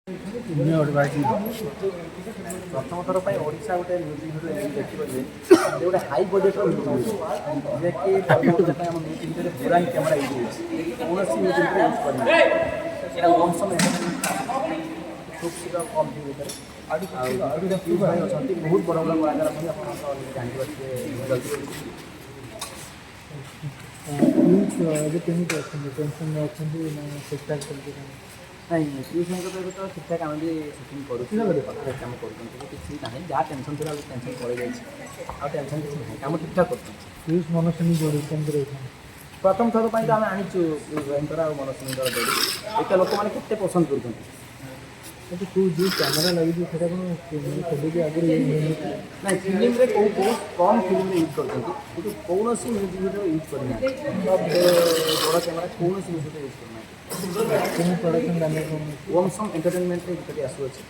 प्रथम थर पर ओडिशा गोटे म्यूजिक भिडियो देखिए गोटे हाई बजेट्र म्यूजिक जे कि म्यूजिक भिडियो पुरानी कैमेरा यूज कौन म्यूजिक यूज करना कम समय खूब शीघ्र कम दिन भितर भाई अच्छा बहुत बड़ बड़ कलाकार जानते टेंशन में अच्छा ठीक ठाक चलती नहीं प्रिय भाई तो ठीक ठाक आम भी सुटिंग करूँ काम कर किसी ना जहाँ टेंशन थी टेंशन पड़ जाए टेंशन किसी ना कम ठीक ठाक कर प्यूष मनस्विनी जोड़ी केन्द्र प्रथम थर पर आम आनीचु प्रिय भाई मनस्विनी जोड़ी ये लोक मैंने केते पसंद कर तू जो कैमेरा लगी आगे ना फिल्म बहुत कम फिल्म यूज करते कौन म्यूजिक भिडियो यूज करना बड़ कैमेरा कौन म्यूजिक यूज करना प्रोडक्शन ओमसम एंटरटेनमेंट गीत आसुच्छे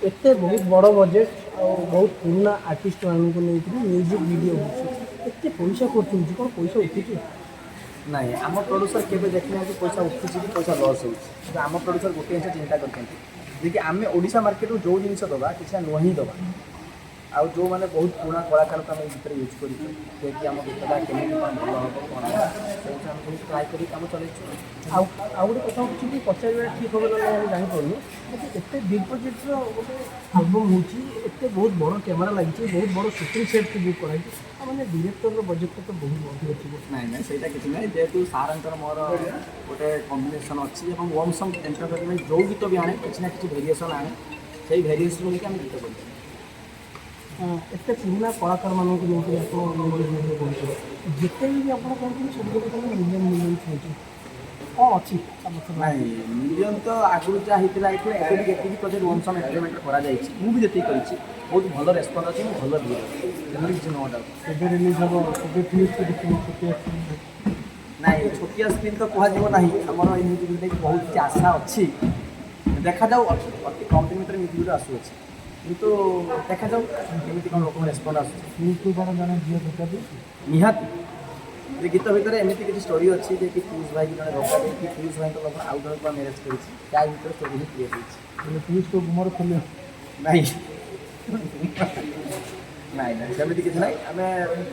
एत बहुत बड़ बजेट और बहुत पुराना आर्टिस्ट मानक म्यूजिक वीडियो होते पैसा कर कौन पैसा उठुचे नाई आम प्रोड्यूसर केवे देखना कि पैसा उठुची कि पैसा लस हो आम प्रोड्यूसर गोटे जिन चिंता करते आम ओडिशा मार्केट जो जिन दबा किसी नुह ही दबा आउ जो मैंने बहुत पुराना कलाकार को आम गीत यूज कर आम गीतटा केमी कौन भल हम कौन ट्राए कर कम चलू आउ गोटे कथा कि पचार ठीक हम जापरूँ एत बिग बजेट्र गोटे आलबम होते बहुत बड़ कैमेरा लगी बहुत बड़ सुटिंग सेट बुक कराई मैंने डायरेक्टर बजेट तो बहुत अधिक थी ना ना सहीटा किसी ना जेहतु सार मोर गोटे कम्बिनेसन अच्छी ओमसम एंटरटेनमेंट जो गीत भी आने किसी ना कि भेरिएसन आने से भेरिएसन लेकिन आम गीत कर एत पुराना कलाकार मानक जिते भी आप सब मिलियन मिलियन कौन अच्छी नहीं मिलियन तो आगुरी जहाँ होता है जी प्रोजेक्ट ओमसम एंटरटेनमेंट कराई मुझे जी कर बहुत भल रेस्पन्स अच्छे भल दिए किसी नो डाउट रिलीज हम ना छोटिया स्क्रीन तो कह ना आमर म्यूजिक भिडियो बहुत किसी आशा अच्छी देखा जाऊ अति कम दिन भर म्यूजिक भिडियो आसूँ किंतु देखा जाऊ केमी कौन लोक रेस्पन्स यूट्यूबर जन झील धोखा निहाती ये गीत भितर एमती किसी स्टोरी अच्छी जे कि पीयूष भाई की जन धोखा देती पीयूष भाई लोक आउ जन को मैरेज कर स्टोरी ही क्रिएट होती पीयूष को गुमर खोल नहीं नाई ना सेमती किसी ना आम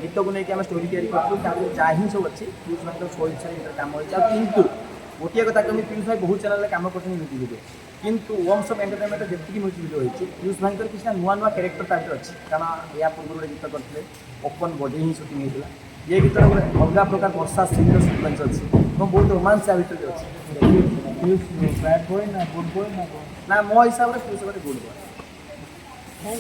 गीत को लेकिन आम स्टोरी तैयारी करूँ जहाँ हिं सब अच्छी पीयूष भाई स्व इच्छा कम होती किंतु गोटे कथा कमी पीयूष भाई बहुत चैनल कम कर म्यूजिक भिडियो किंतु ओमसम एंटरटेनमेंट जी म्यूजिक भिडियो होती पीयूष भाई किसी नुआ नुआ कैरेक्टर तार अच्छी कारण या पूर्व गोटे गीत करते ओपन बॉडी ही सुटिंग होता ये गीत गोटे अलग प्रकार वर्षा सीन सिक्वेन्स अच्छी बहुत रोमांस या भितर अच्छी पीयूष बैड बॉय ना गुड बॉय ना ना मो हिसाब से पीयूष गोटे गुड बॉय